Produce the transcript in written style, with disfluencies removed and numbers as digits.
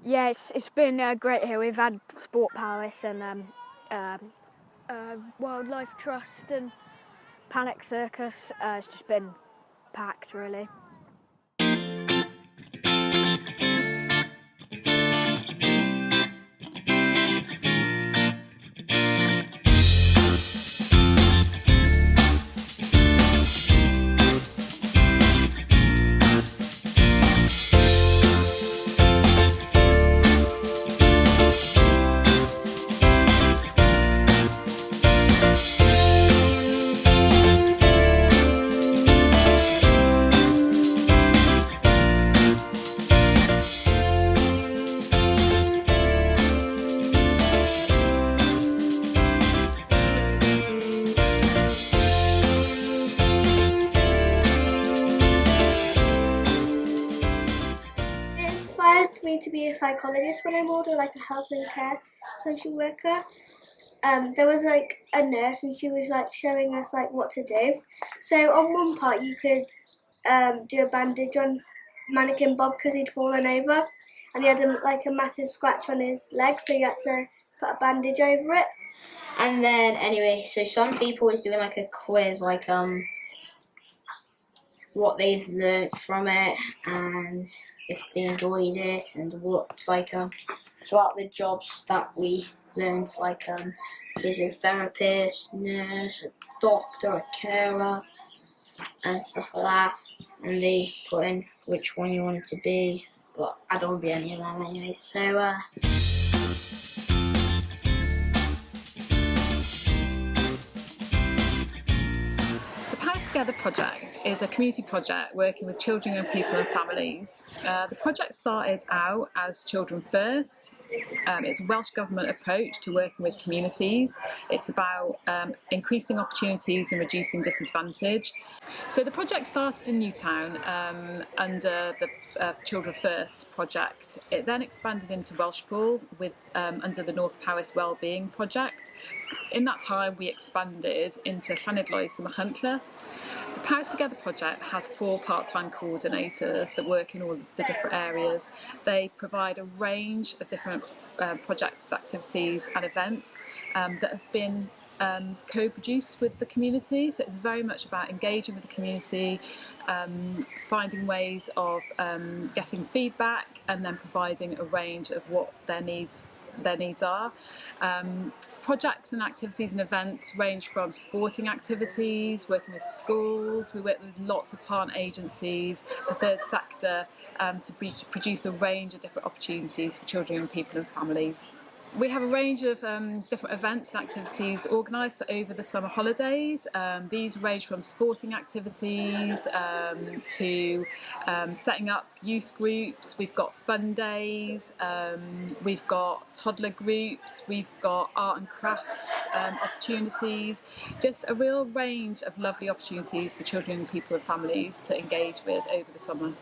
Yeah, it's been great here. We've had Sport Palace and Wildlife Trust and Panic Circus. It's just been packed, really. Inspired me to be a psychologist when I'm older, like a health and care social worker. There was like a nurse and she was like showing us like what to do. So on one part you could do a bandage on mannequin Bob because he'd fallen over and he had a massive scratch on his leg, so you had to put a bandage over it. And then anyway, so some people was doing like a quiz, like what they've learned from it and if they enjoyed it, and what it's about the jobs that we learned, like physiotherapist, nurse, a doctor, a carer, and stuff like that. And they put in which one you wanted to be, but I don't want to be any of them anyway. So. Together project is a community project working with children, young people and families. The project started out as Children First. It's a Welsh Government approach to working with communities. It's about increasing opportunities and reducing disadvantage. So the project started in Newtown under the Children First project. It then expanded into Welshpool under the North Powys Wellbeing project. In that time we expanded into Llanidloes and Machynlleth. The Powys Together project has 4 part-time coordinators that work in all the different areas. They provide a range of different projects, activities and events that have been co-produced with the community. So it's very much about engaging with the community, finding ways of getting feedback and then providing a range of what their needs are. Projects and activities and events range from sporting activities, working with schools. We work with lots of partner agencies, the third sector, to produce a range of different opportunities for children and people and families. We have a range of different events and activities organised for over the summer holidays. These range from sporting activities to setting up youth groups. We've got fun days, we've got toddler groups, we've got art and crafts opportunities. Just a real range of lovely opportunities for children, people and families to engage with over the summer.